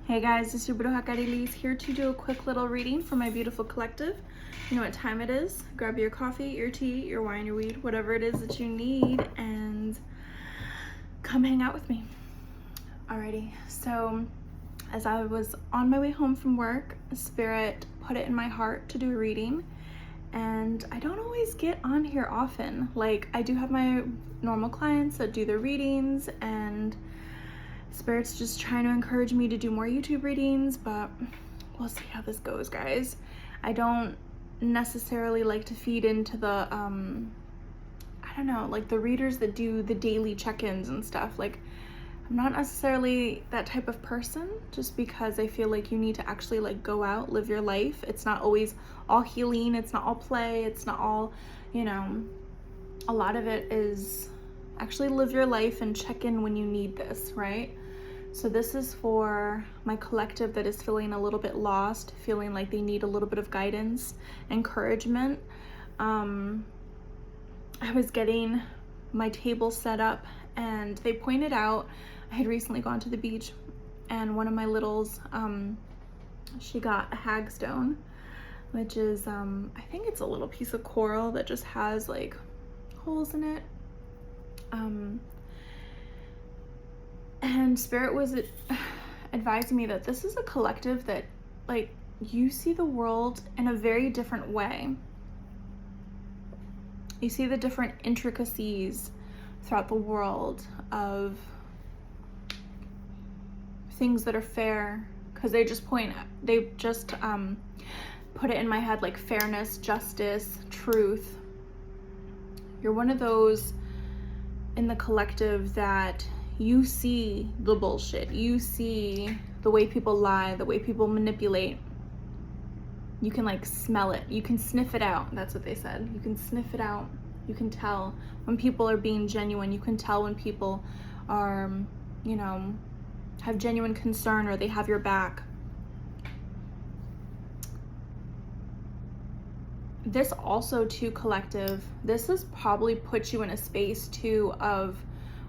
Hey guys, this is your brujacarrieliz here to do a quick little reading for my beautiful collective. You know what time it is. Grab your coffee, your tea, your wine, your weed, whatever it is that you need, and come hang out with me. Alrighty, so as I was on my way home from work, Spirit put it in my heart to do a reading, and I don't always get on here often. Like, I do have my normal clients that do their readings, and Spirit's just trying to encourage me to do more YouTube readings, but we'll see how this goes, guys. I don't necessarily like to feed into the, I don't know, like the readers that do the daily check-ins and stuff. Like, I'm not necessarily that type of person, just because I feel like you need to actually like go out, live your life. It's not always all healing, it's not all play, it's not all, you know, a lot of it is actually live your life and check in when you need this, right? So this is for my collective that is feeling a little bit lost, feeling like they need a little bit of guidance, encouragement. I was getting my table set up, and they pointed out, I had recently gone to the beach, and one of my littles, she got a hagstone, which is, I think it's a little piece of coral that just has like holes in it. And Spirit was advising me that this is a collective that, like, you see the world in a very different way. You see the different intricacies throughout the world of things that are fair, because they just put it in my head, like fairness, justice, truth. You're one of those in the collective that you see the bullshit, you see the way people lie, the way people manipulate. You can like smell it, you can sniff it out. That's what they said. You can sniff it out. You can tell when people are being genuine. You can tell when people are, you know, have genuine concern, or they have your back. This also too, collective, this has probably put you in a space too of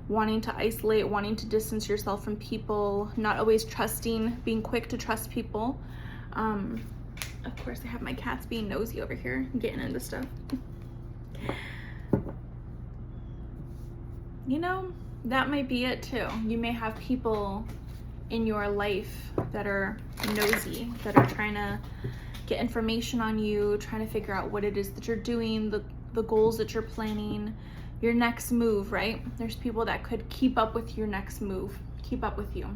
wanting to isolate, wanting to distance yourself from people, not always trusting, being quick to trust people. Of course, I have my cats being nosy over here, getting into stuff. You know, that might be it too. You may have people in your life that are nosy, that are trying to get information on you, trying to figure out what it is that you're doing, the goals that you're planning, your next move, right? There's people that could keep up with your next move, keep up with you.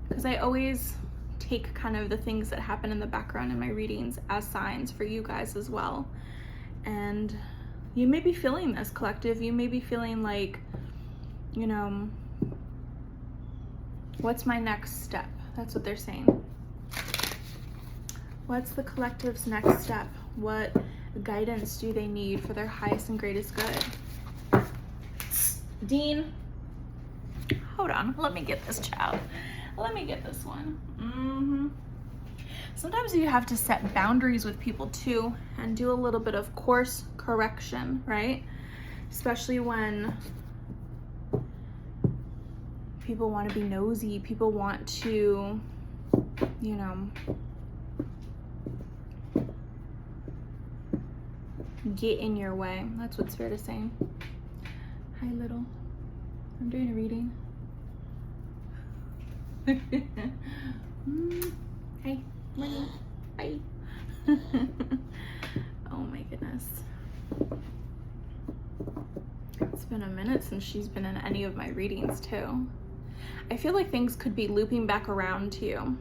Because I always take kind of the things that happen in the background in my readings as signs for you guys as well. And you may be feeling this, collective. You may be feeling like, you know, what's my next step? That's what they're saying. What's the collective's next step? What guidance do they need for their highest and greatest good? Dean, hold on, let me get this child. Let me get this one. Sometimes you have to set boundaries with people too, and do a little bit of course correction, right? Especially when people want to be nosy, people want to, you know, get in your way. That's what Spirit is saying. Hi, little. I'm doing a reading. Hi, money. Bye. Oh my goodness. It's been a minute since she's been in any of my readings too. I feel like things could be looping back around to you.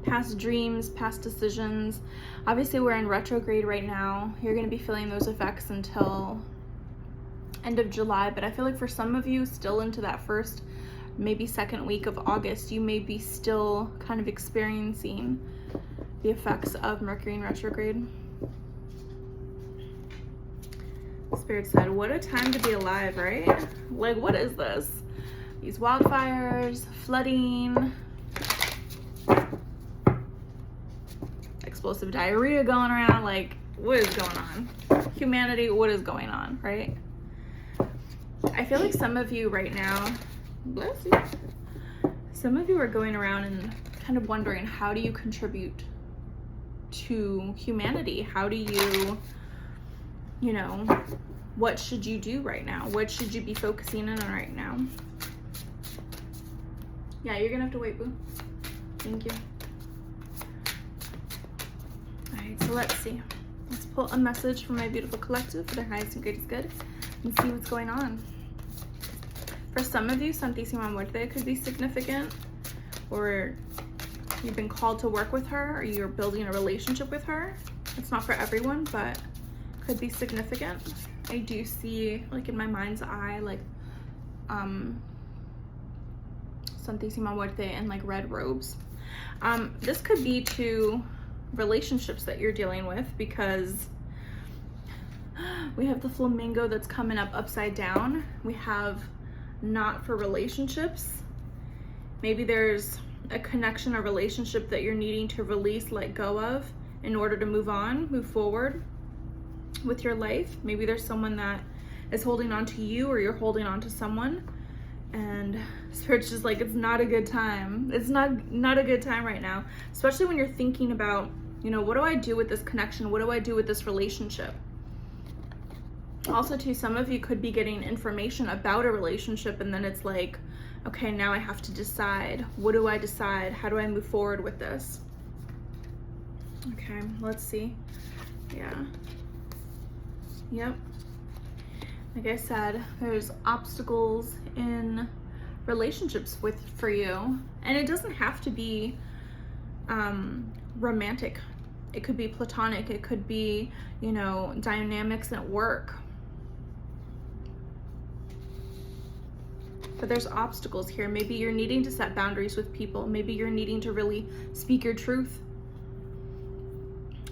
Past dreams, past decisions. Obviously, we're in retrograde right now. You're going to be feeling those effects until end of July, but I feel like for some of you, still into that first, maybe second week of August, you may be still kind of experiencing the effects of Mercury in retrograde. Spirit said, what a time to be alive, right? Like, what is this? These wildfires, flooding, explosive diarrhea going around. Like, what is going on? Humanity, what is going on, right? I feel like some of you right now Bless you. Some of you are going around and kind of wondering, how do you contribute to humanity? How do you, you know, what should you do right now? What should you be focusing in on right now? Yeah, you're gonna have to wait, boo. Thank you. All right, so let's see. Let's pull a message from my beautiful collective for their highest and greatest good and see what's going on. For some of you, 𝕭𝖵𝖏 𝕮𝖆 could be significant, or you've been called to work with her, or you're building a relationship with her. It's not for everyone, but could be significant. I do see, like in my mind's eye, like 𝕭𝖵𝖏 𝕮𝖆 in like red robes. This could be to relationships that you're dealing with, because we have the flamingo that's coming up upside down. We have not for relationships. Maybe there's a connection, a relationship that you're needing to release, let go of in order to move on, move forward with your life. Maybe there's someone that is holding on to you, or you're holding on to someone, and Spirit's just like, it's not a good time. It's not a good time right now, especially when you're thinking about, you know, what do I do with this connection? What do I do with this relationship? Also, too, some of you could be getting information about a relationship, and then it's like, okay, now I have to decide. What do I decide? How do I move forward with this? Okay, let's see. Yeah. Yep. Like I said, there's obstacles in relationships for you, and it doesn't have to be romantic. It could be platonic. It could be, you know, dynamics at work. But there's obstacles here. Maybe you're needing to set boundaries with people. Maybe you're needing to really speak your truth.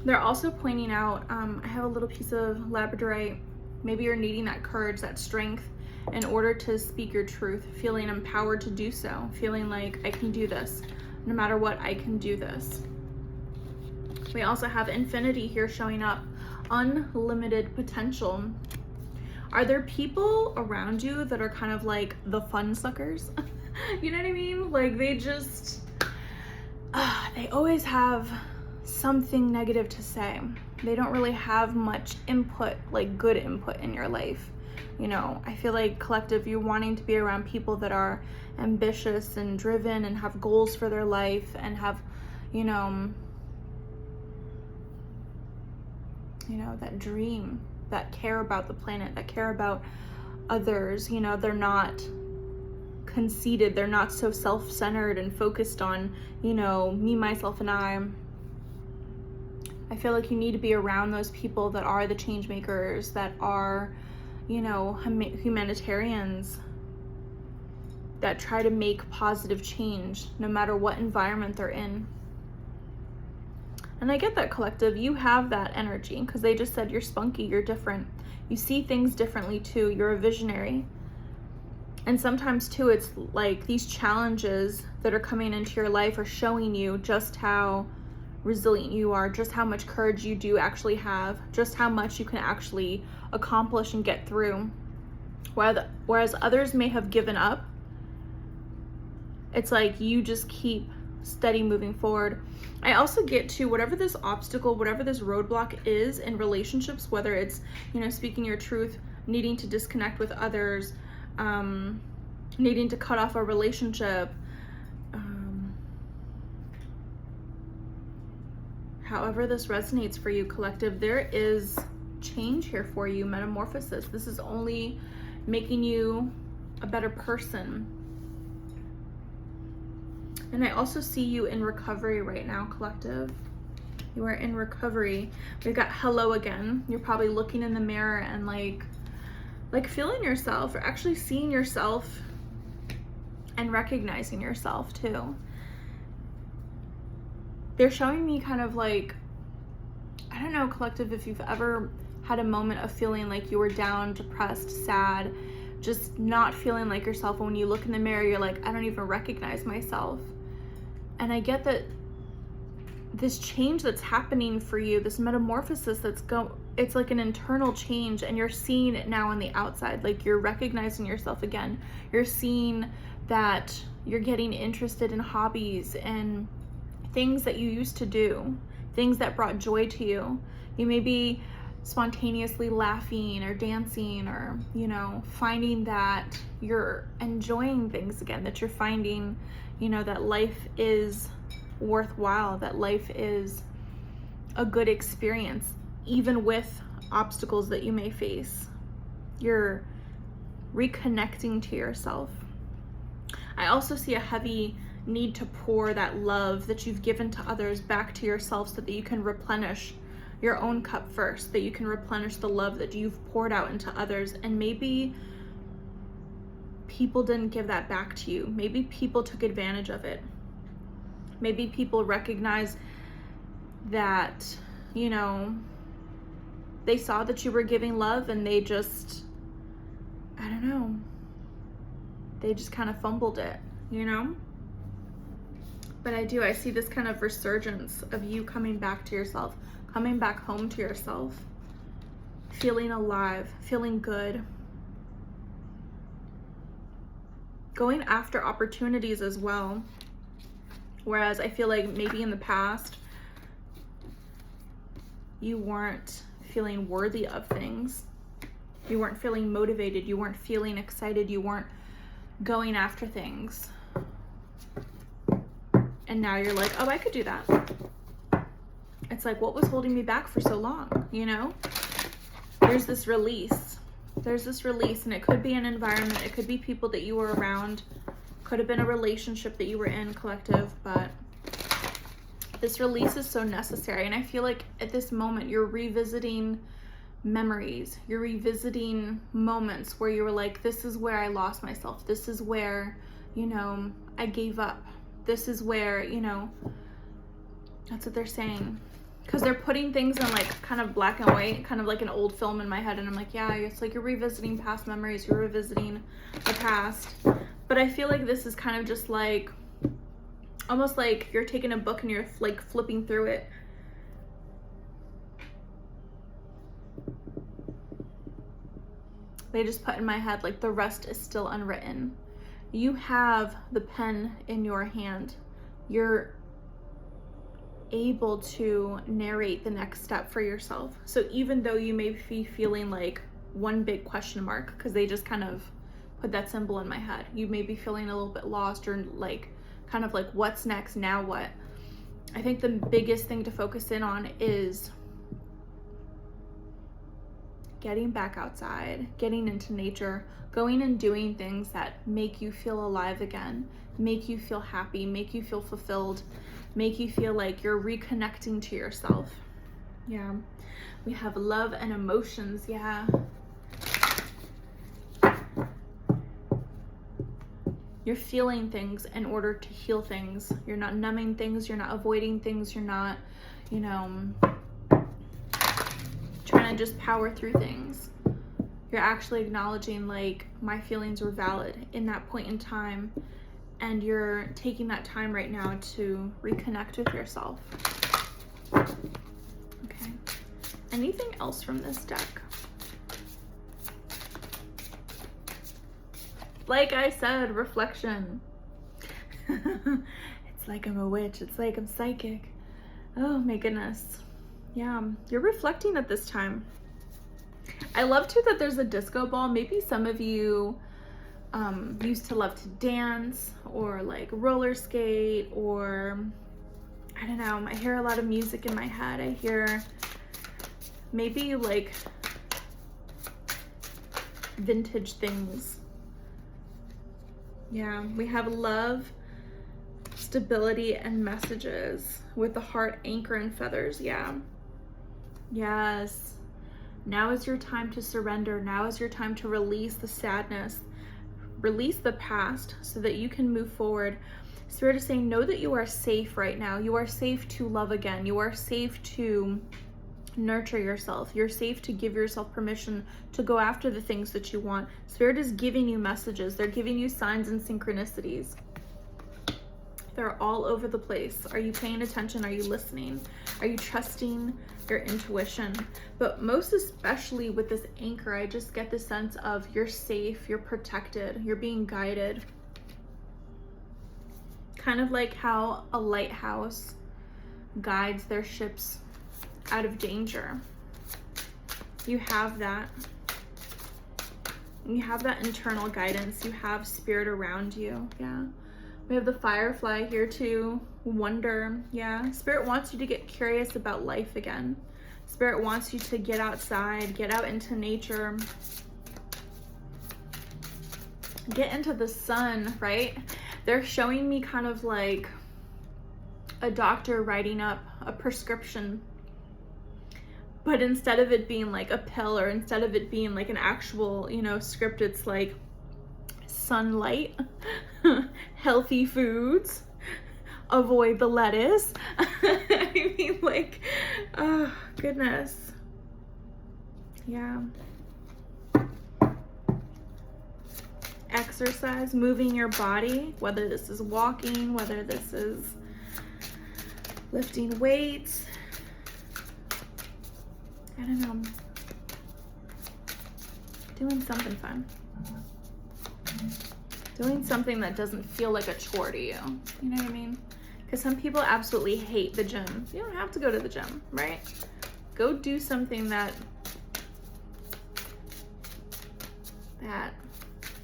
They're also pointing out, I have a little piece of labradorite. Maybe you're needing that courage, that strength in order to speak your truth, feeling empowered to do so, feeling like I can do this. No matter what, I can do this. We also have infinity here showing up, unlimited potential. Are there people around you that are kind of like the fun suckers? You know what I mean? Like they just, they always have something negative to say. They don't really have much input, like good input in your life. You know, I feel like collective, you're wanting to be around people that are ambitious and driven and have goals for their life and have, you know, that dream, that care about the planet, that care about others. You know, they're not conceited. They're not so self-centered and focused on, you know, me, myself, and I feel like you need to be around those people that are the change makers, that are, you know, humanitarians, that try to make positive change no matter what environment they're in. And I get that, collective, you have that energy, because they just said you're spunky, you're different. You see things differently too, you're a visionary. And sometimes too, it's like these challenges that are coming into your life are showing you just how resilient you are, just how much courage you do actually have, just how much you can actually accomplish and get through. Whereas others may have given up, it's like you just keep steady moving forward. I also get to whatever this obstacle, whatever this roadblock is in relationships, whether it's, you know, speaking your truth, needing to disconnect with others, needing to cut off a relationship, however this resonates for you, collective, there is change here for you, metamorphosis. This is only making you a better person. And I also see you in recovery right now, collective. You are in recovery. We've got hello again. You're probably looking in the mirror and like feeling yourself, or actually seeing yourself and recognizing yourself too. They're showing me kind of like, I don't know, collective, if you've ever had a moment of feeling like you were down, depressed, sad, just not feeling like yourself. And when you look in the mirror, you're like, I don't even recognize myself. And I get that this change that's happening for you, this metamorphosis it's like an internal change, and you're seeing it now on the outside. Like you're recognizing yourself again. You're seeing that you're getting interested in hobbies and things that you used to do, things that brought joy to you. You may be spontaneously laughing or dancing, or, you know, finding that you're enjoying things again, that you're finding, you know, that life is worthwhile, that life is a good experience, even with obstacles that you may face. You're reconnecting to yourself. I also see a heavy need to pour that love that you've given to others back to yourself, so that you can replenish your own cup first, that you can replenish the love that you've poured out into others. And maybe people didn't give that back to you. Maybe people took advantage of it. Maybe people recognize that, you know, they saw that you were giving love and they just, I don't know, they just kind of fumbled it, you know? But I see this kind of resurgence of you coming back to yourself, coming back home to yourself, feeling alive, feeling good, going after opportunities as well. Whereas I feel like maybe in the past, you weren't feeling worthy of things. You weren't feeling motivated. You weren't feeling excited. You weren't going after things. And now you're like, oh, I could do that. It's like, what was holding me back for so long, you know? There's this release. There's this release, and it could be an environment. It could be people that you were around. Could have been a relationship that you were in, collective, but this release is so necessary. And I feel like at this moment, you're revisiting memories. You're revisiting moments where you were like, this is where I lost myself. This is where, you know, I gave up. This is where, you know, that's what they're saying. Because they're putting things in like kind of black and white, kind of like an old film in my head. And I'm like, yeah, it's like you're revisiting past memories. You're revisiting the past. But I feel like this is kind of just like, almost like you're taking a book and you're like flipping through it. They just put in my head, like, the rest is still unwritten. You have the pen in your hand. You're able to narrate the next step for yourself. So even though you may be feeling like one big question mark, because they just kind of put that symbol in my head, you may be feeling a little bit lost, or like kind of like, what's next, now what? I think the biggest thing to focus in on is getting back outside, getting into nature, going and doing things that make you feel alive again, make you feel happy, make you feel fulfilled, make you feel like you're reconnecting to yourself. Yeah, we have love and emotions. Yeah. You're feeling things in order to heal things. You're not numbing things. You're not avoiding things. You're not, you know, trying to just power through things. You're actually acknowledging, like, my feelings were valid in that point in time, and you're taking that time right now to reconnect with yourself. Okay. Anything else from this deck? Like I said, reflection. It's like I'm a witch. It's like I'm psychic. Oh my goodness. Yeah, you're reflecting at this time. I love too that there's a disco ball. Maybe some of you used to love to dance, or like roller skate, or I don't know. I hear a lot of music in my head. I hear maybe like vintage things. Yeah, we have love, stability, and messages with the heart, anchor, and feathers. Yeah. Yes. Now is your time to surrender. Now is your time to release the sadness, release the past, so that you can move forward. Spirit is saying, know that you are safe right now. You are safe to love again. You are safe to nurture yourself. You're safe to give yourself permission to go after the things that you want. Spirit is giving you messages. They're giving you signs and synchronicities. They're all over the place. Are you paying attention? Are you listening? Are you trusting your intuition? But most especially with this anchor, I just get the sense of you're safe, you're protected, you're being guided. Kind of like how a lighthouse guides their ships out of danger. You have that. You have that internal guidance. You have spirit around you. Yeah. We have the firefly here too. Wonder. Yeah. Spirit wants you to get curious about life again. Spirit wants you to get outside, get out into nature, get into the sun, right? They're showing me kind of like a doctor writing up a prescription, but instead of it being like a pill, or instead of it being like an actual, you know, script, it's like sunlight, healthy foods, avoid the lettuce. I mean, like, oh goodness. Yeah. Exercise, moving your body, whether this is walking, whether this is lifting weights. I don't know. Doing something fun. Doing something that doesn't feel like a chore to you. You know what I mean? Because some people absolutely hate the gym. You don't have to go to the gym, right? Go do something that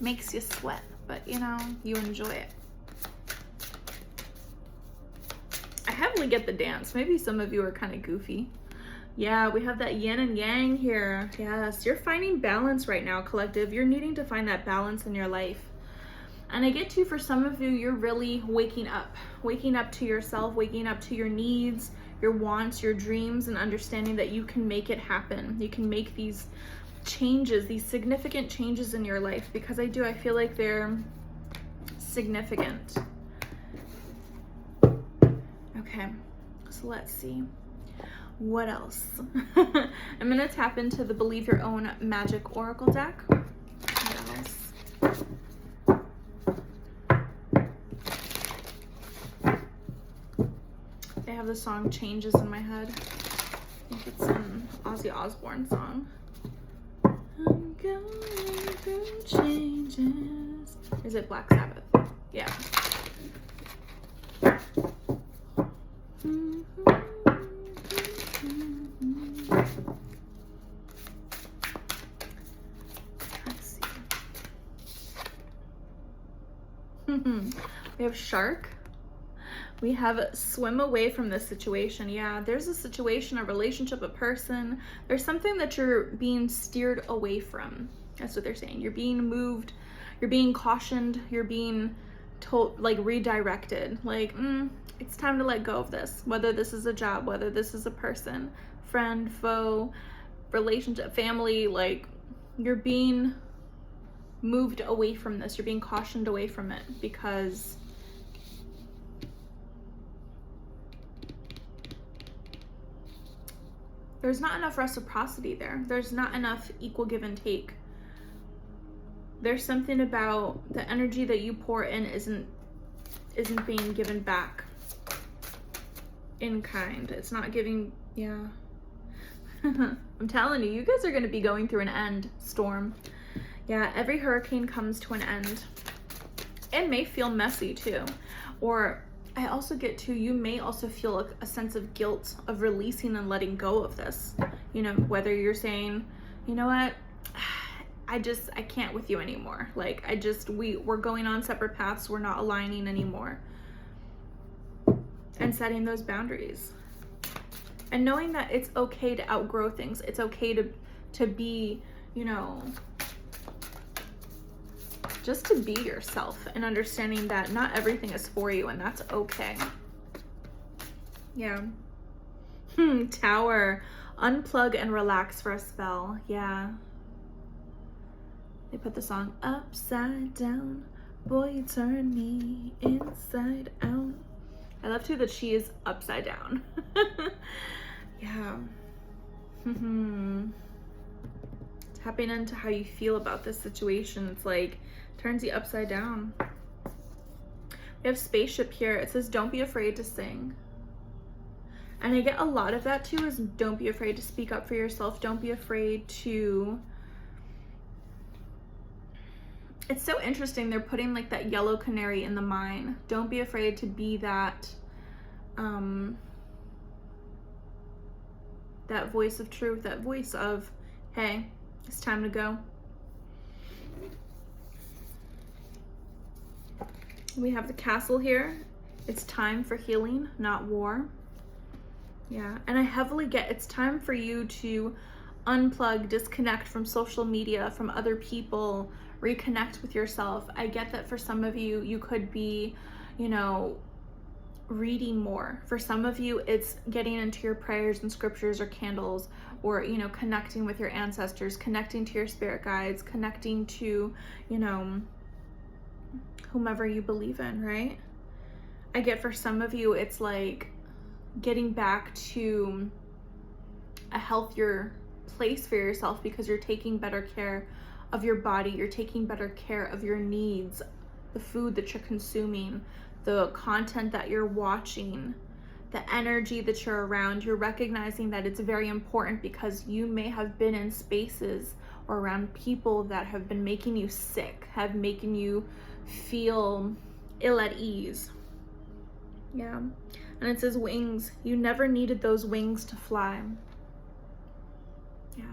makes you sweat, but you know, you enjoy it. I heavily get the dance. Maybe some of you are kind of goofy. Yeah, we have that yin and yang here. Yes, you're finding balance right now, collective. You're needing to find that balance in your life. And I get to, for some of you, you're really waking up to yourself, waking up to your needs, your wants, your dreams, and understanding that you can make it happen. You can make these changes, these significant changes in your life, because I feel like they're significant. Okay, so let's see. What else? I'm gonna tap into the Believe Your Own Magic Oracle deck. What else? They have the song Changes in my head. I think it's an Ozzy Osbourne song. I'm going through changes. Is it Black Sabbath? Yeah. We have shark. We have swim away from this situation. Yeah, there's a situation, a relationship, a person. There's something that you're being steered away from. That's what they're saying. You're being moved. You're being cautioned. You're being told, like, redirected. Like, it's time to let go of this. Whether this is a job, whether this is a person, friend, foe, relationship, family, like, you're being moved away from this. You're being cautioned away from it because there's not enough reciprocity there. There's not enough equal give and take. There's something about the energy that you pour in isn't being given back in kind. It's not giving, yeah. I'm telling you, you guys are going to be going through an end storm. Yeah, every hurricane comes to an end. It may feel messy too. Or I also get to, you may also feel a sense of guilt of releasing and letting go of this. You know, whether you're saying, you know what, I can't with you anymore. Like, we're going on separate paths. We're not aligning anymore. And setting those boundaries. And knowing that it's okay to outgrow things. It's okay to be, you know, just to be yourself, and understanding that not everything is for you, and that's okay. Yeah. Tower. Unplug and relax for a spell. Yeah. They put the song Upside Down. Boy, you turn me inside out. I love too that she is upside down. Yeah. Tapping into how you feel about this situation. It's like, turns you upside down. We have spaceship here. It says, don't be afraid to sing. And I get a lot of that too, is don't be afraid to speak up for yourself. Don't be afraid to It's so interesting. They're putting like that yellow canary in the mine. Don't be afraid to be that, that voice of truth, that voice of, hey, it's time to go. We have the castle here. It's time for healing, not war. Yeah, and I heavily get it's time for you to unplug, disconnect from social media, from other people, reconnect with yourself. I get that for some of you, you could be, you know, reading more. For some of you, it's getting into your prayers and scriptures or candles, or, you know, connecting with your ancestors, connecting to your spirit guides, connecting to, you know, whomever you believe in, right? I get for some of you, it's like getting back to a healthier place for yourself because you're taking better care of your body, you're taking better care of your needs, the food that you're consuming, the content that you're watching, the energy that you're around. You're recognizing that it's very important because you may have been in spaces or around people that have been making you sick, have making you feel ill at ease. Yeah. And it says wings. You never needed those wings to fly. Yeah.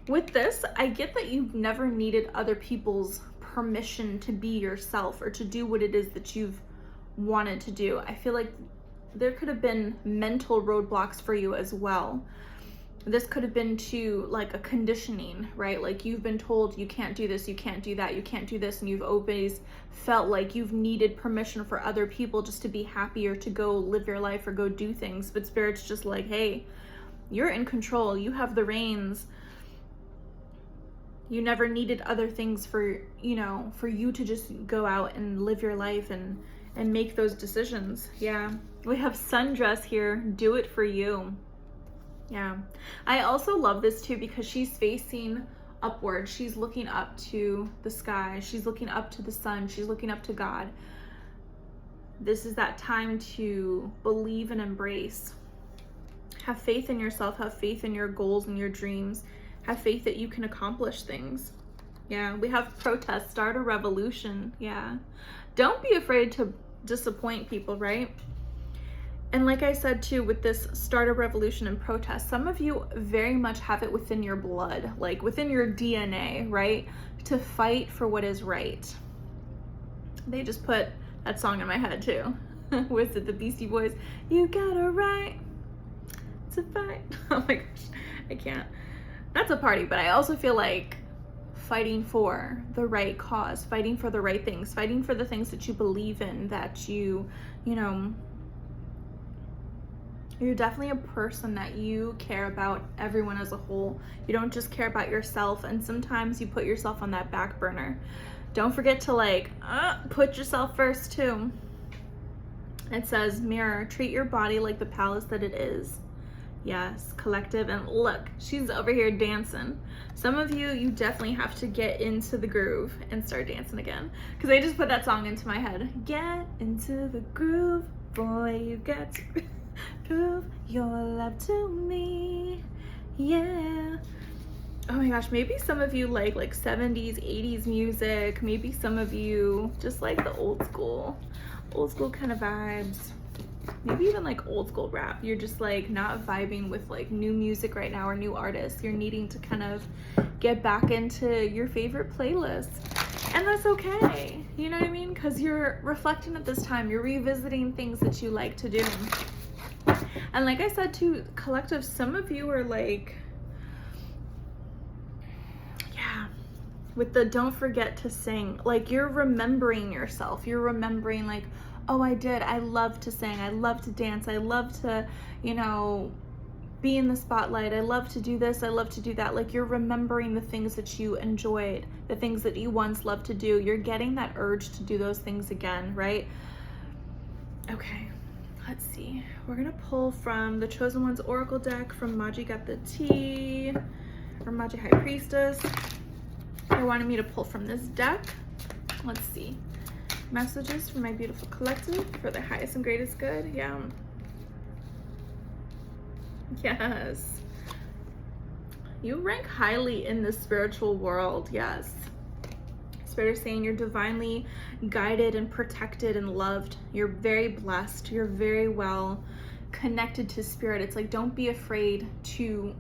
With this, I get that you've never needed other people's permission to be yourself or to do what it is that you've wanted to do. I feel like there could have been mental roadblocks for you as well. This could have been to like a conditioning, right? Like you've been told you can't do this, you can't do that, you can't do this, and you've always felt like you've needed permission for other people just to be happy or to go live your life or go do things. But Spirit's just like, hey, you're in control, you have the reins. You never needed other things for, you know, for you to just go out and live your life and make those decisions. Yeah. We have sundress here. Do it for you. Yeah. I also love this too because she's facing upward. She's looking up to the sky. She's looking up to the sun. She's looking up to God. This is that time to believe and embrace. Have faith in yourself. Have faith in your goals and your dreams. Have faith that you can accomplish things. Yeah. We have protest. Start a revolution. Yeah. Don't be afraid to disappoint people, right? And like I said too, with this start a revolution and protest, some of you very much have it within your blood, like within your DNA, right? To fight for what is right. They just put that song in my head too. Was it the Beastie Boys? You got a right to fight. Oh my gosh, I can't. That's a party, but I also feel like fighting for the right cause, fighting for the right things, fighting for the things that you believe in, that you know, you're definitely a person that you care about everyone as a whole. You don't just care about yourself, and sometimes you put yourself on that back burner. Don't forget to like put yourself first too. It says, mirror, treat your body like the palace that it is. Yes, collective. And look, she's over here dancing. Some of you, you definitely have to get into the groove and start dancing again, because I just put that song into my head. Get into the groove, boy, you got to prove your love to me. Yeah. Oh my gosh, maybe some of you like 70s, 80s music. Maybe some of you just like the old school kind of vibes. Maybe even like old school rap. You're just like not vibing with like new music right now or new artists. You're needing to kind of get back into your favorite playlist. And that's okay. You know what I mean? Because you're reflecting at this time. You're revisiting things that you like to do. And like I said too, collective, some of you are like, yeah, with the don't forget to sing. Like you're remembering yourself. You're remembering like, oh, I love to sing. I love to dance. I love to, you know, be in the spotlight. I love to do this. I love to do that. Like you're remembering the things that you enjoyed, the things that you once loved to do. You're getting that urge to do those things again, right? Okay, let's see. We're gonna pull from the Chosen One's Oracle deck from Maji Got the Tea, or Maji High Priestess. They wanted me to pull from this deck. Let's see. Messages for my beautiful collective for the highest and greatest good. Yeah. Yes. You rank highly in the spiritual world, yes. Spirit is saying you're divinely guided and protected and loved. You're very blessed. You're very well connected to Spirit. It's like, don't be afraid to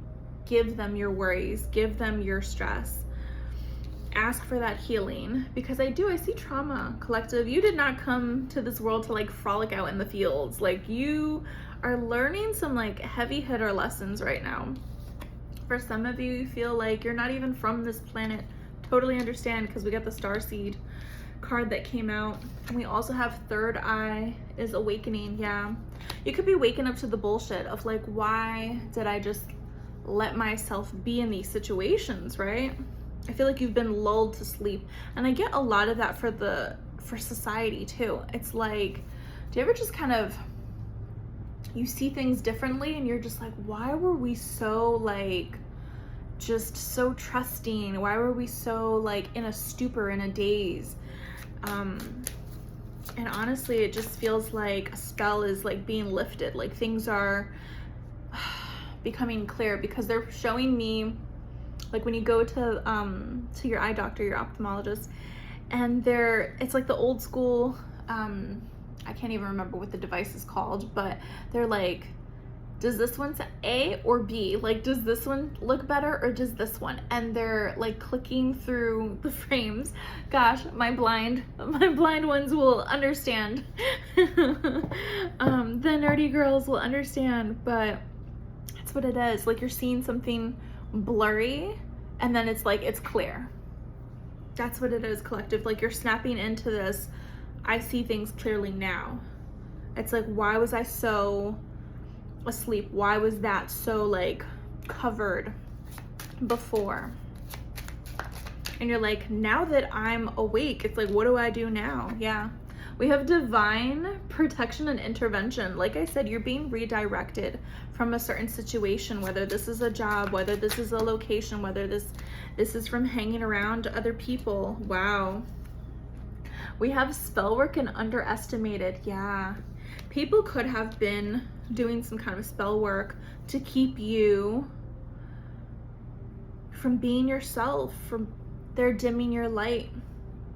give them your worries, give them your stress. Ask for that healing, because I see trauma, collective. You did not come to this world to like frolic out in the fields. Like, you are learning some like heavy hitter lessons right now. For some of you, you feel like you're not even from this planet. Totally understand, because we got the Starseed card that came out. And we also have third eye is awakening. Yeah, you could be waking up to the bullshit of like, why did I just let myself be in these situations, right? I feel like you've been lulled to sleep. And I get a lot of that for society too. It's like, do you ever just kind of, you see things differently and you're just like, why were we so like, just so trusting? Why were we so like in a stupor, in a daze? And honestly, it just feels like a spell is like being lifted. Like, things are becoming clear, because they're showing me, like, when you go to your eye doctor, your ophthalmologist, and it's like the old school, I can't even remember what the device is called, but they're like, does this one say A or B? Like, does this one look better or does this one? And they're like clicking through the frames. Gosh, my blind ones will understand. The nerdy girls will understand, but that's what it is. Like, you're seeing something blurry and then it's like, it's clear. That's what it is, collective. Like, you're snapping into this, I see things clearly now. It's like, why was I so asleep? Why was that so like covered before? And you're like, now that I'm awake, it's like, what do I do now? Yeah, we have divine protection and intervention. Like I said, you're being redirected from a certain situation, whether this is a job, whether this is a location, whether this is from hanging around other people. Wow. We have spell work and underestimated. Yeah, people could have been doing some kind of spell work to keep you from being yourself, they're dimming your light.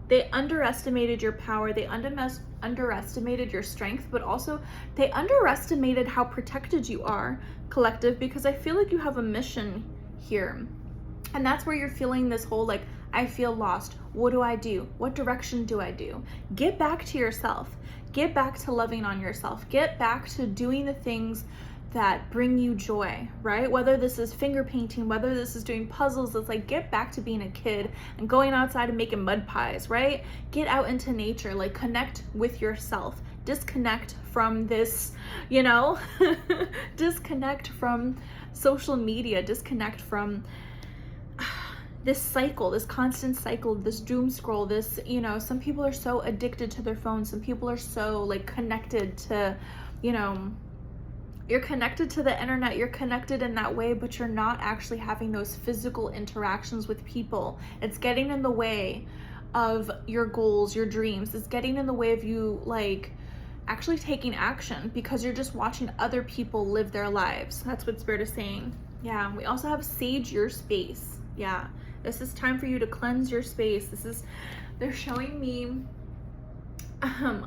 They underestimated your power, they underestimated your strength, but also they underestimated how protected you are, collective, because I feel like you have a mission here. And that's where you're feeling this whole like, I feel lost. What do I do? What direction do I do? Get back to yourself. Get back to loving on yourself. Get back to doing the things that bring you joy, right? Whether this is finger painting, whether this is doing puzzles, it's like, get back to being a kid and going outside and making mud pies, right? Get out into nature, like, connect with yourself. Disconnect from this, disconnect from social media, disconnect from this cycle, this constant cycle, this doom scroll, this, some people are so addicted to their phones. Some people are so like connected to, you're connected to the internet, you're connected in that way, but you're not actually having those physical interactions with people. It's getting in the way of your goals, your dreams. It's getting in the way of you like actually taking action, because you're just watching other people live their lives. That's what Spirit is saying. Yeah, we also have sage your space. Yeah, this is time for you to cleanse your space. They're showing me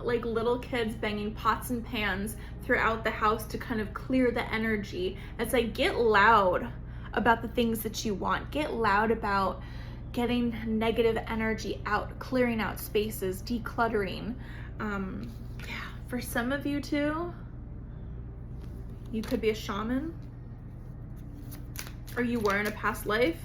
like little kids banging pots and pans throughout the house to kind of clear the energy. It's like, get loud about the things that you want. Get loud about getting negative energy out, clearing out spaces, decluttering. Yeah, for some of you too, you could be a shaman, or you were in a past life,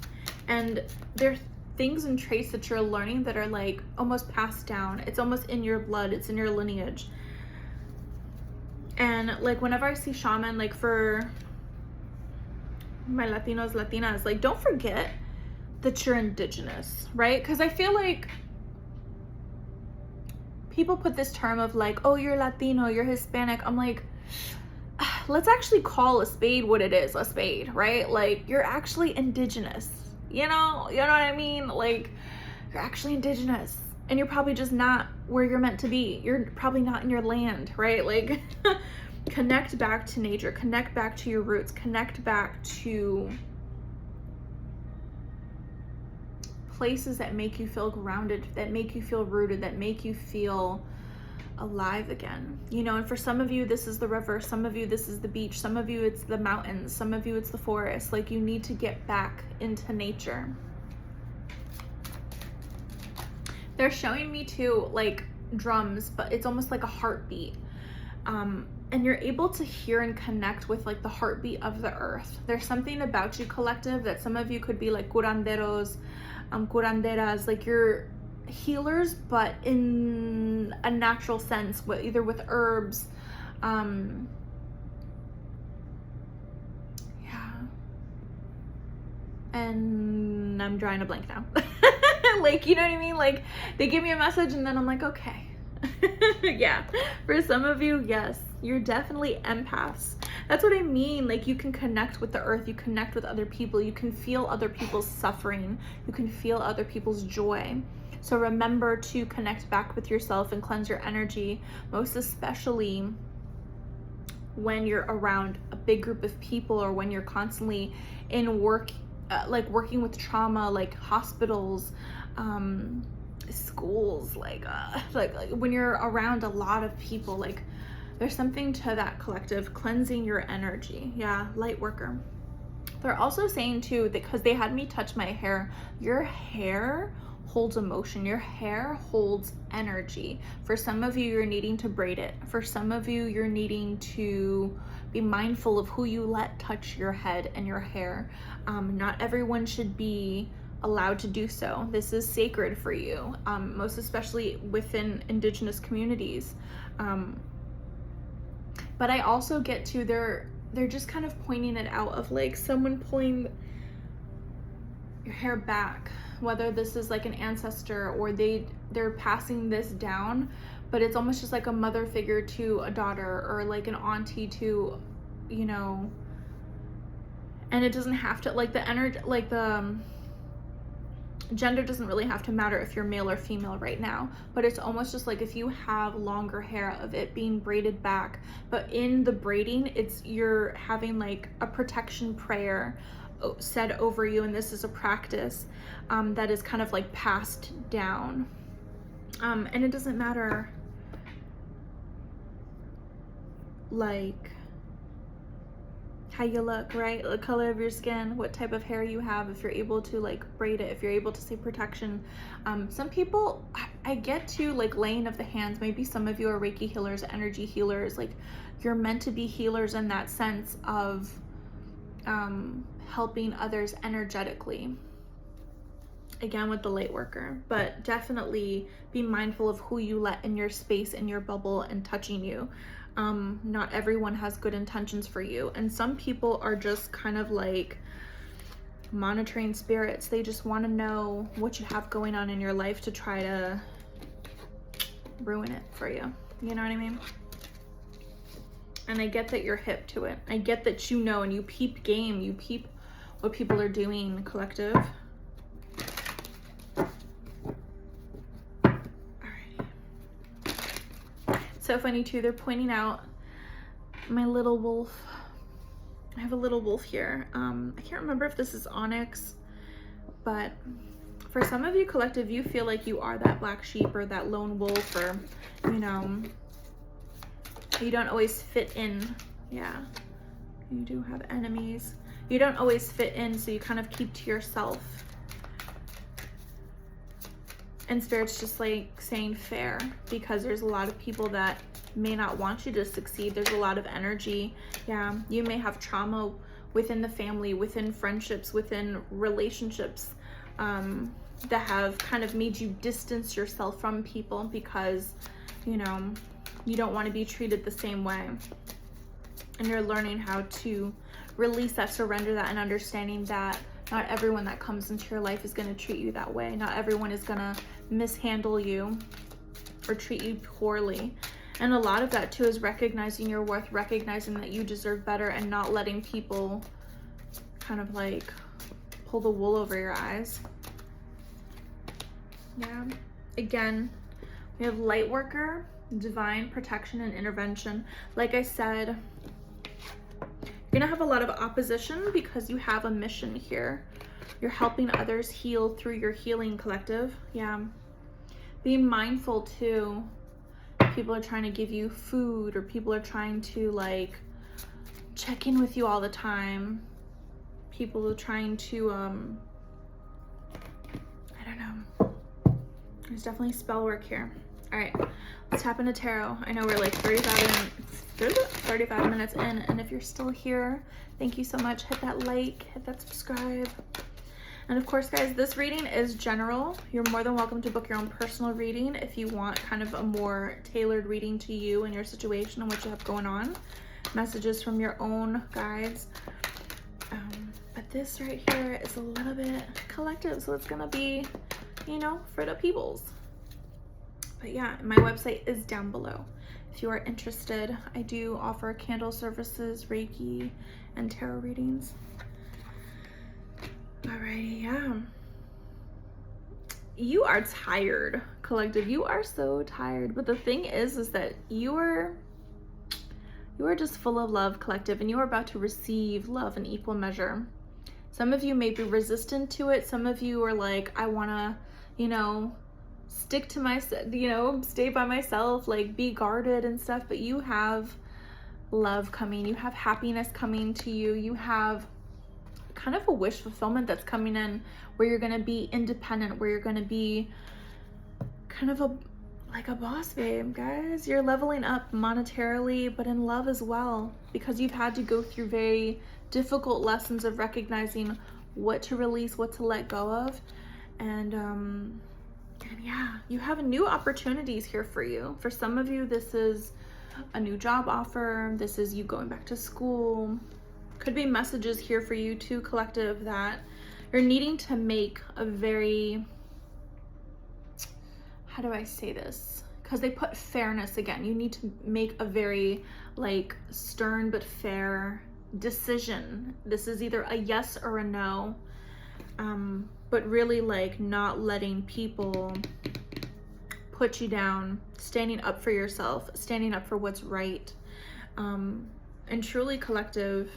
and there's things and traits that you're learning that are like almost passed down. It's almost in your blood, it's in your lineage. And like, whenever I see shaman, like for my Latinos, Latinas, like, don't forget that you're indigenous, right? Because I feel like people put this term of like, oh, you're Latino, you're Hispanic. I'm like, let's actually call a spade what it is, a spade, right? Like, you're actually indigenous. You know what I mean? Like, you're actually indigenous, and you're probably just not where you're meant to be. You're probably not in your land, right? Like, connect back to nature, connect back to your roots, connect back to places that make you feel grounded, that make you feel rooted, that make you feel alive again. You know, and for some of you, this is the river. Some of you, this is the beach. Some of you, it's the mountains. Some of you, it's the forest. Like, you need to get back into nature. They're showing me too, like, drums, but it's almost like a heartbeat. And you're able to hear and connect with like the heartbeat of the earth. There's something about you, collective, that some of you could be like curanderos, curanderas, like you're healers, but in a natural sense, either with herbs. Yeah. And I'm drawing a blank now. Like, you know what I mean? Like, they give me a message and then I'm like, okay. Yeah, for some of you, yes, you're definitely empaths. That's what I mean. Like, you can connect with the earth, you connect with other people, you can feel other people's suffering, you can feel other people's joy. So remember to connect back with yourself and cleanse your energy, most especially when you're around a big group of people, or when you're constantly in work, like working with trauma, like hospitals, schools, like when you're around a lot of people. Like, there's something to that, collective, cleansing your energy. Yeah, light worker. They're also saying too, that because they had me touch my hair, your hair holds emotion, your hair holds energy. For some of you, you're needing to braid it. For some of you, you're needing to be mindful of who you let touch your head and your hair. Not everyone should be allowed to do so. This is sacred for you, most especially within indigenous communities. But I also get to, they're just kind of pointing it out of like someone pulling your hair back, whether this is like an ancestor or they're passing this down, but it's almost just like a mother figure to a daughter, or like an auntie to, you know, and it doesn't have to, like the energy, like the gender doesn't really have to matter if you're male or female right now, but it's almost just like if you have longer hair, of it being braided back, but in the braiding, you're having like a protection prayer said over you, and this is a practice that is kind of like passed down, and it doesn't matter like how you look, right? The color of your skin, what type of hair you have, if you're able to like braid it, if you're able to say protection. Some people, I get to like laying of the hands. Maybe some of you are Reiki healers, energy healers. Like, you're meant to be healers in that sense of helping others energetically. Again, with the light worker, but definitely be mindful of who you let in your space, in your bubble, and touching you. Not everyone has good intentions for you, and some people are just kind of like monitoring spirits. They just want to know what you have going on in your life to try to ruin it for you. You know what I mean? And I get that you're hip to it. I get that you know, and you peep game, you peep what people are doing, collective. So funny too, they're pointing out my little wolf. I have a little wolf here. I can't remember if this is onyx, but for some of you, collective, you feel like you are that black sheep or that lone wolf, or, you know, you don't always fit in. Yeah, you do have enemies. You don't always fit in, so you kind of keep to yourself. And Spirit's just like saying fair, because there's a lot of people that may not want you to succeed. There's a lot of energy. Yeah, you may have trauma within the family, within friendships, within relationships, that have kind of made you distance yourself from people because, you know, you don't want to be treated the same way. And you're learning how to release that, surrender that, and understanding that not everyone that comes into your life is going to treat you that way. Not everyone is going to mishandle you or treat you poorly. And a lot of that too is recognizing your worth, recognizing that you deserve better, and not letting people kind of like pull the wool over your eyes. Yeah. Again, we have light worker, divine protection and intervention. Like I said, you're gonna have a lot of opposition because you have a mission here. You're helping others heal through your healing, collective. Yeah. Being mindful too. People are trying to give you food, or people are trying to like check in with you all the time. People are trying to, I don't know. There's definitely spell work here. All right, let's tap into tarot. I know we're like 35 minutes in, and if you're still here, thank you so much. Hit that like, hit that subscribe. And of course, guys, this reading is general. You're more than welcome to book your own personal reading if you want kind of a more tailored reading to you and your situation and what you have going on. Messages from your own guides. But this right here is a little bit collective, so it's gonna be, you know, for the peoples. But yeah, my website is down below. If you are interested, I do offer candle services, Reiki, and tarot readings. Alrighty, yeah. You are tired, collective. You are so tired. But the thing is that you are just full of love, collective, and you are about to receive love in equal measure. Some of you may be resistant to it. Some of you are like, I wanna, you know, stick to my, you know, stay by myself, like be guarded and stuff. But you have love coming. You have happiness coming to you. You have kind of a wish fulfillment that's coming in, where you're going to be independent, where you're going to be kind of like a boss babe, guys. You're leveling up monetarily, but in love as well, because you've had to go through very difficult lessons of recognizing what to release, what to let go of. And yeah, you have new opportunities here for you. For some of you, this is a new job offer. This is you going back to school. Could be messages here for you too, collective, that you're needing to make a very, how do I say this? Because they put fairness again. You need to make a very like stern but fair decision. This is either a yes or a no, but really like not letting people put you down, standing up for yourself, standing up for what's right, and truly, collective.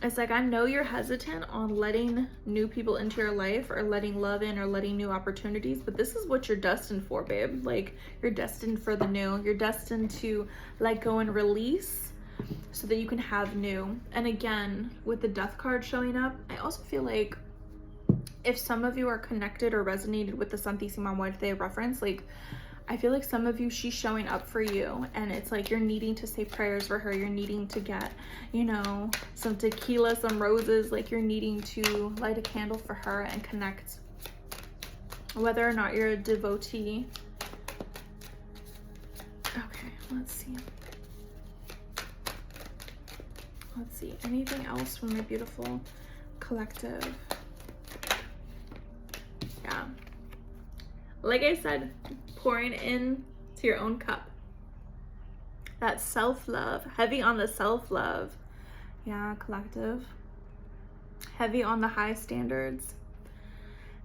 It's like, I know you're hesitant on letting new people into your life, or letting love in, or letting new opportunities, but this is what you're destined for, babe. Like, you're destined for the new. You're destined to let go and release so that you can have new. And again, with the Death card showing up, I also feel like if some of you are connected or resonated with the 𝕭𝖚𝖏 𝕮𝖆 reference, like, I feel like some of you, she's showing up for you, and it's like you're needing to say prayers for her. You're needing to get, you know, some tequila, some roses. Like, you're needing to light a candle for her and connect. Whether or not you're a devotee. Okay, let's see. Let's see. Anything else from my beautiful collective? Yeah. Like I said, pouring in to your own cup. That self-love, heavy on the self-love. Yeah, collective. Heavy on the high standards.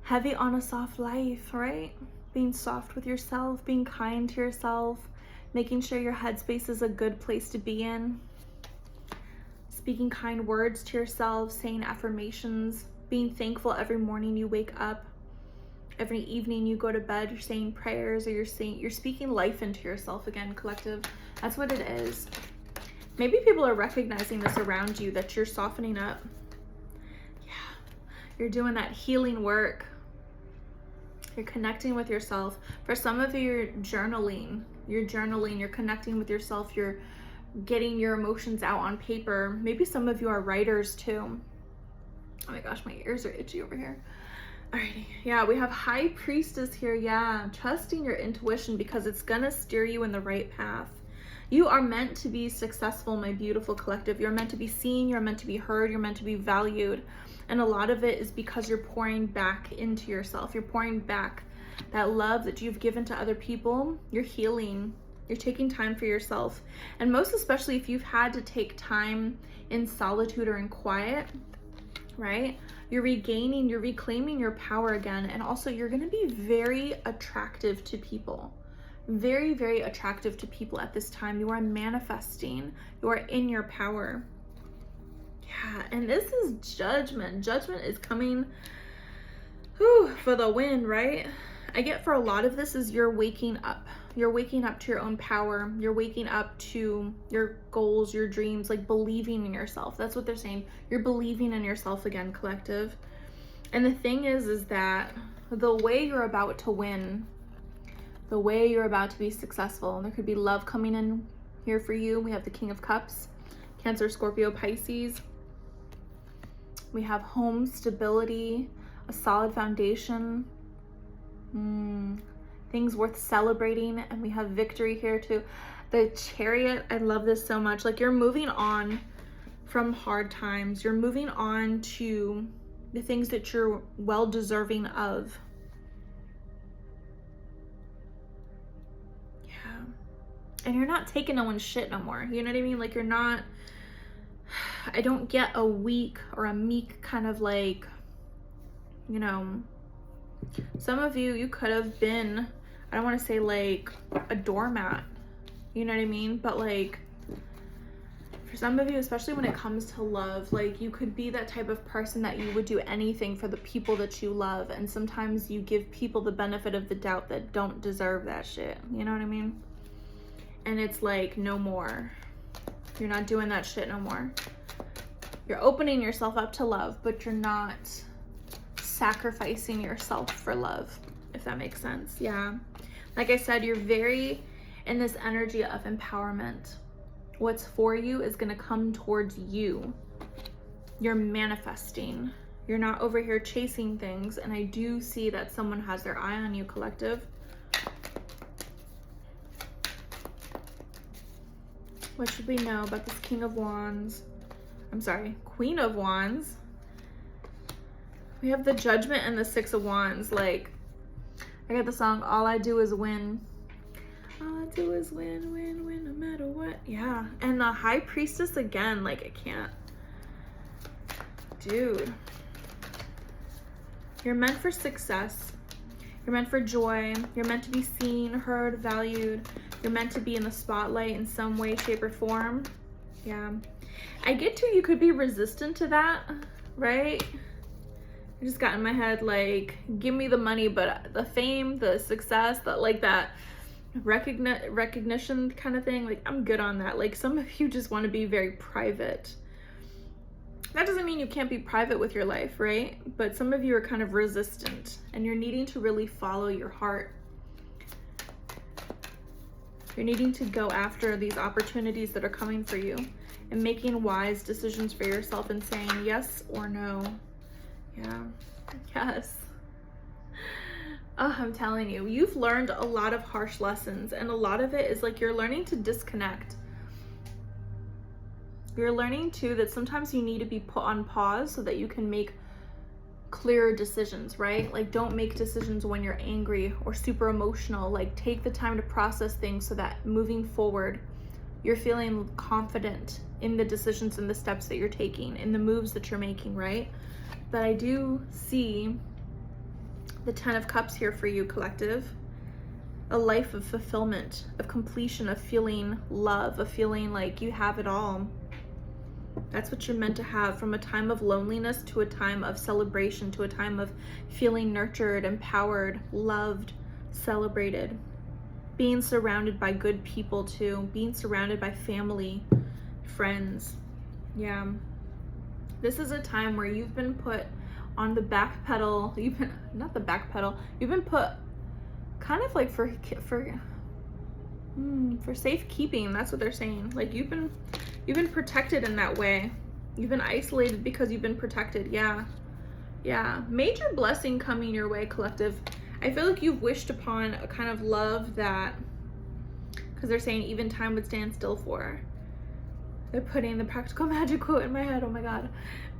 Heavy on a soft life, right? Being soft with yourself, being kind to yourself, making sure your headspace is a good place to be in. Speaking kind words to yourself, saying affirmations, being thankful every morning you wake up. Every evening you go to bed, you're saying prayers, or you're speaking life into yourself again, collective. That's what it is. Maybe people are recognizing this around you, that you're softening up. Yeah, you're doing that healing work. You're connecting with yourself. For some of you, you're journaling. You're connecting with yourself. You're getting your emotions out on paper. Maybe some of you are writers too. Oh my gosh, my ears are itchy over here. Alrighty, yeah, we have High Priestess here. Yeah, trusting your intuition, because it's gonna steer you in the right path. You are meant to be successful, my beautiful collective. You're meant to be seen, you're meant to be heard, you're meant to be valued. And a lot of it is because you're pouring back into yourself. You're pouring back that love that you've given to other people. You're healing. You're taking time for yourself. And most especially if you've had to take time in solitude or in quiet, right? You're regaining, you're reclaiming your power again. And also you're going to be very attractive to people. Very, very attractive to people at this time. You are manifesting. You are in your power. Yeah, and this is judgment. Judgment is coming for the win, right? I get for a lot of this is you're waking up. You're waking up to your own power. You're waking up to your goals, your dreams, like believing in yourself. That's what they're saying. You're believing in yourself again, collective. And the thing is that the way you're about to win, the way you're about to be successful, there could be love coming in here for you. We have the King of Cups, Cancer, Scorpio, Pisces. We have home, stability, a solid foundation, things worth celebrating, and we have victory here too. The Chariot, I love this so much. Like, you're moving on from hard times. You're moving on to the things that you're well deserving of. Yeah. And you're not taking no one's shit no more. You know what I mean? Like, you're not, I don't get a weak or a meek kind of like, you know, some of you, you could have been, I don't want to say like a doormat, you know what I mean? But like, for some of you, especially when it comes to love, like you could be that type of person that you would do anything for the people that you love. And sometimes you give people the benefit of the doubt that don't deserve that shit. You know what I mean? And it's like, no more. You're not doing that shit no more. You're opening yourself up to love, but you're not sacrificing yourself for love, if that makes sense. Yeah. Like I said, you're very in this energy of empowerment. What's for you is going to come towards you. You're manifesting. You're not over here chasing things. And I do see that someone has their eye on you, collective. What should we know about this King of Wands? I'm sorry, Queen of Wands. We have the Judgment and the Six of Wands. Like, I got the song, All I Do Is Win. All I do is win, win, win, no matter what. Yeah. And the High Priestess again, like, I can't. Dude. You're meant for success. You're meant for joy. You're meant to be seen, heard, valued. You're meant to be in the spotlight in some way, shape, or form. Yeah. I get to, you could be resistant to that, right? I just got in my head, like, give me the money, but the fame, the success, that like that recognition kind of thing, like, I'm good on that. Like, some of you just want to be very private. That doesn't mean you can't be private with your life, right? But some of you are kind of resistant, and you're needing to really follow your heart. You're needing to go after these opportunities that are coming for you and making wise decisions for yourself and saying yes or no. Yeah. Yes. Oh, I'm telling you, you've learned a lot of harsh lessons, and a lot of it is like you're learning to disconnect. You're learning too that sometimes you need to be put on pause so that you can make clearer decisions, right? Like, don't make decisions when you're angry or super emotional. Like, take the time to process things so that moving forward, you're feeling confident in the decisions and the steps that you're taking, in the moves that you're making, right? But I do see the Ten of Cups here for you, collective. A life of fulfillment, of completion, of feeling love, of feeling like you have it all. That's what you're meant to have, from a time of loneliness to a time of celebration, to a time of feeling nurtured, empowered, loved, celebrated. Being surrounded by good people too, being surrounded by family, friends. Yeah. This is a time where you've been put on the back pedal. You've been, not the back pedal, you've been put kind of like for safekeeping. That's what they're saying. Like, you've been protected in that way. You've been isolated because you've been protected. Yeah. Yeah. Major blessing coming your way, collective. I feel like you've wished upon a kind of love that, because they're saying even time would stand still for. They're putting the practical magic quote in my head. Oh my God.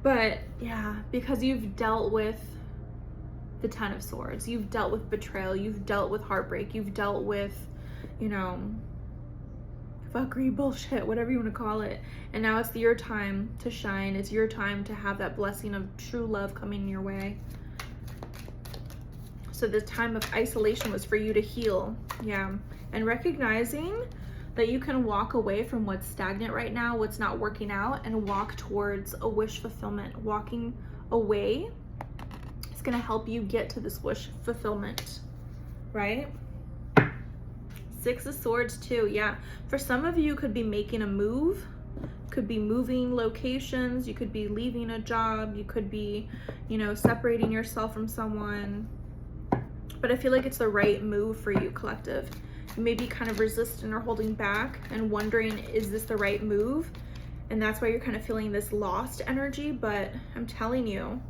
But yeah, because you've dealt with the Ten of Swords. You've dealt with betrayal. You've dealt with heartbreak. You've dealt with, you know, fuckery, bullshit, whatever you want to call it. And now it's your time to shine. It's your time to have that blessing of true love coming your way. So the time of isolation was for you to heal. Yeah. And recognizing that you can walk away from what's stagnant right now, what's not working out, and walk towards a wish fulfillment. Walking away is going to help you get to this wish fulfillment, right? Six of Swords too. Yeah, for some of you could be making a move, could be moving locations, you could be leaving a job, you could be, you know, separating yourself from someone. But I feel like it's the right move for you, collective. You may be kind of resistant or holding back and wondering, is this the right move? And that's why you're kind of feeling this lost energy. But I'm telling you,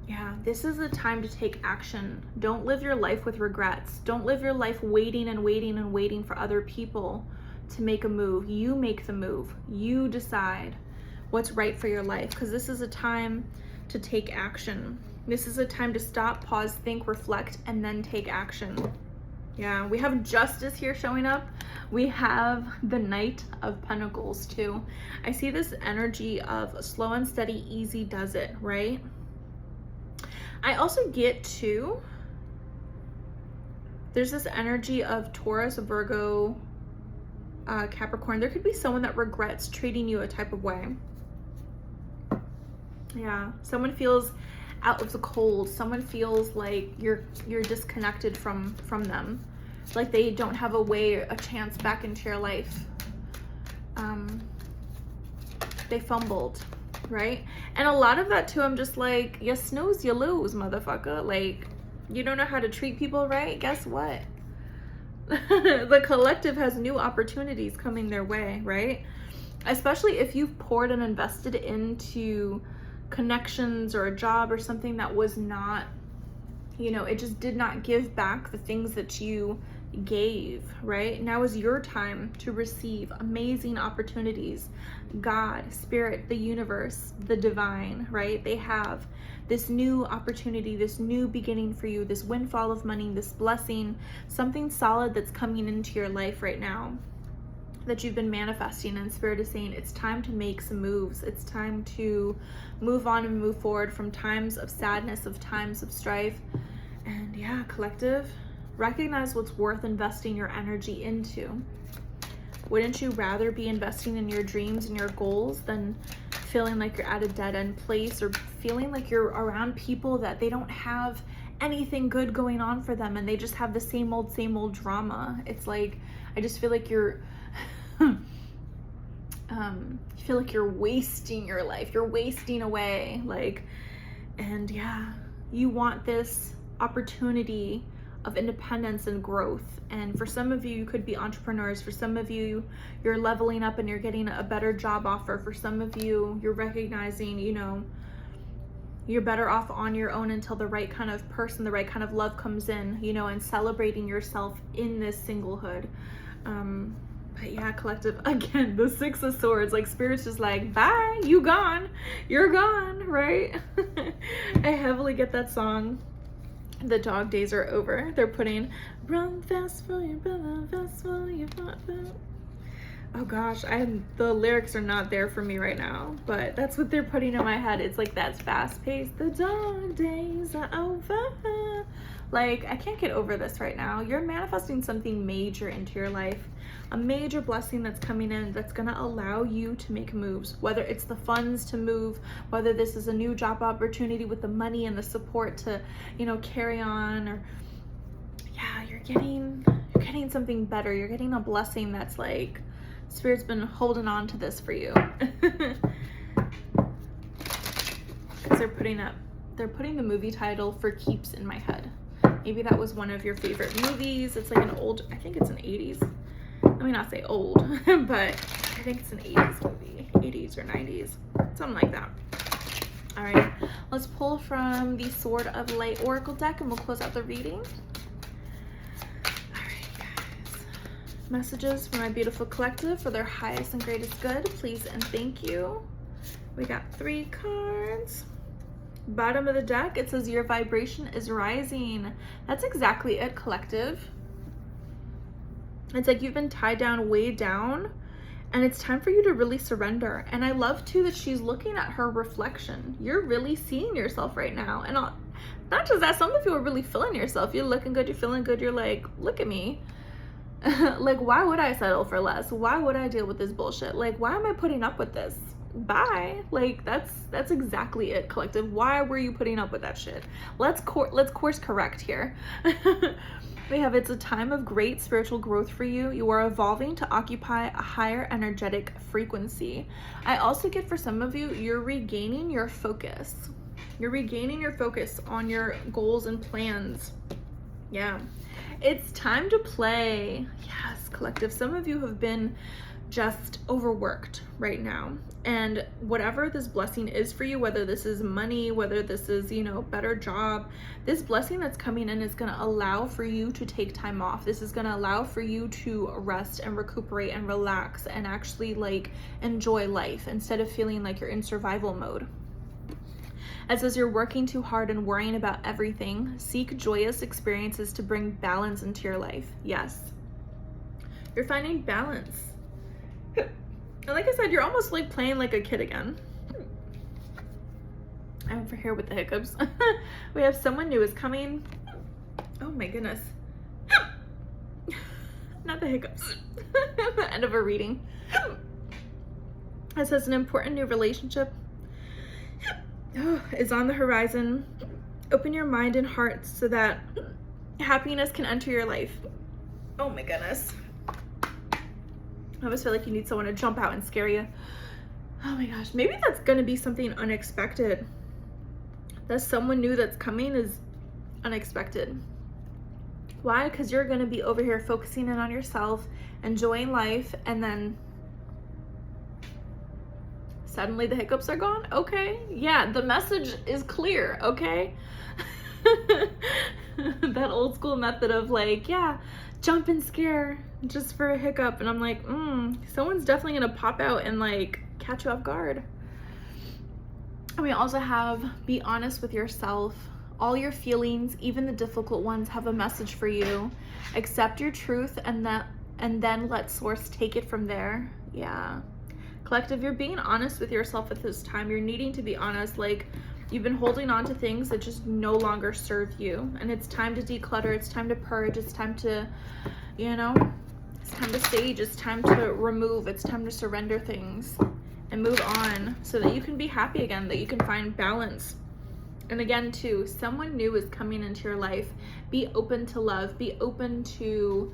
yeah, this is the time to take action. Don't live your life with regrets. Don't live your life waiting and waiting and waiting for other people to make a move. You make the move. You decide what's right for your life, because this is a time to take action. This is a time to stop, pause, think, reflect, and then take action. Yeah, we have Justice here showing up. We have the Knight of Pentacles too. I see this energy of slow and steady, easy does it, right? I also get too, there's this energy of Taurus, Virgo, Capricorn. There could be someone that regrets treating you a type of way. Yeah, someone feels out of the cold. Someone feels like you're disconnected from them, like they don't have a chance back into your life. They fumbled, right? And a lot of that too, I'm just like, you snooze, you lose, motherfucker. Like, you don't know how to treat people right? Guess what? The collective has new opportunities coming their way, right? Especially if you've poured and invested into connections or a job or something that was not, you know, it just did not give back the things that you gave, right? Now is your time to receive amazing opportunities. God, Spirit, the universe, the divine, right? They have this new opportunity, this new beginning for you, this windfall of money, this blessing, something solid that's coming into your life right now that you've been manifesting. And Spirit is saying it's time to make some moves. It's time to move on and move forward from times of sadness, of times of strife. And yeah, collective, recognize what's worth investing your energy into. Wouldn't you rather be investing in your dreams and your goals than feeling like you're at a dead-end place, or feeling like you're around people that they don't have anything good going on for them and they just have the same old drama? It's like, I just feel like you're you feel like you're wasting your life, you're wasting away, like, and yeah, you want this opportunity of independence and growth. And for some of you, you could be entrepreneurs. For some of you, you're leveling up and you're getting a better job offer. For some of you, you're recognizing, you know, you're better off on your own until the right kind of person, the right kind of love comes in, you know, and celebrating yourself in this singlehood. But yeah, collective, again, the Six of Swords, like Spirit's just like, bye, you gone, you're gone, right? I heavily get that song. The dog days are over. They're putting run fast for your brother, fast for your father. Oh gosh, the lyrics are not there for me right now, but that's what they're putting in my head. It's like, that's fast paced. The dog days are over. Like, I can't get over this right now. You're manifesting something major into your life, a major blessing that's coming in that's going to allow you to make moves, whether it's the funds to move, whether this is a new job opportunity with the money and the support to, you know, carry on, or yeah, you're getting something better. You're getting a blessing that's like, Spirit's been holding on to this for you. Because they're putting the movie title For Keeps in my head. Maybe that was one of your favorite movies. It's like an old, I think it's an 80s. Let me not say old, but I think it's an 80s movie, 80s or 90s, something like that. All right, let's pull from the Sword of Light Oracle deck and we'll close out the reading. All right, guys. Messages for my beautiful collective for their highest and greatest good, please and thank you. We got 3 cards. Bottom of the deck, it says your vibration is rising. That's exactly it, collective. It's like you've been tied down, weighed down, and it's time for you to really surrender. And I love too that she's looking at her reflection. You're really seeing yourself right now. And not just that, some of you are really feeling yourself. You're looking good, you're feeling good, you're like, look at me. Like, why would I settle for less? Why would I deal with this bullshit? Like, why am I putting up with this? Bye. Like, that's exactly it, collective. Why were you putting up with that shit? Let's course correct here. We have, it's a time of great spiritual growth for you. You are evolving to occupy a higher energetic frequency. I also get, for some of you, you're regaining your focus. You're regaining your focus on your goals and plans. Yeah. It's time to play. Yes, collective. Some of you have been just overworked right now. And whatever this blessing is for you, whether this is money, whether this is, you know, better job, this blessing that's coming in is going to allow for you to take time off. This is going to allow for you to rest and recuperate and relax and actually like enjoy life instead of feeling like you're in survival mode. It says you're working too hard and worrying about everything. Seek joyous experiences to bring balance into your life. Yes. You're finding balance. And like I said, you're almost like playing like a kid again. I'm over here with the hiccups. We have someone new is coming. Oh my goodness. Not the hiccups. The end of a reading. It says an important new relationship is on the horizon. Open your mind and heart so that happiness can enter your life. Oh my goodness. I almost feel like you need someone to jump out and scare you. Oh my gosh, maybe that's gonna be something unexpected. That someone new that's coming is unexpected. Why? Because you're gonna be over here focusing in on yourself, enjoying life, and then suddenly the hiccups are gone. Okay, yeah, the message is clear. Okay. That old school method of like, yeah, jump and scare just for a hiccup, and I'm like, someone's definitely gonna pop out and like catch you off guard. And we also have, be honest with yourself. All your feelings, even the difficult ones, have a message for you. Accept your truth, and then let source take it from there. Yeah, collective, you're being honest with yourself at this time. You're needing to be honest. Like, you've been holding on to things that just no longer serve you, and it's time to declutter. It's time to purge. It's time to, you know, it's time to sage. It's time to remove. It's time to surrender things and move on so that you can be happy again, that you can find balance. And again, too, someone new is coming into your life. Be open to love. Be open to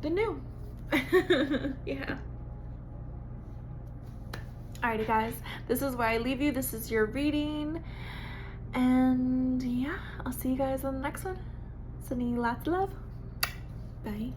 the new. Yeah. Alrighty, guys, this is where I leave you. This is your reading, and yeah, I'll see you guys on the next one. Sending you lots of love. Bye.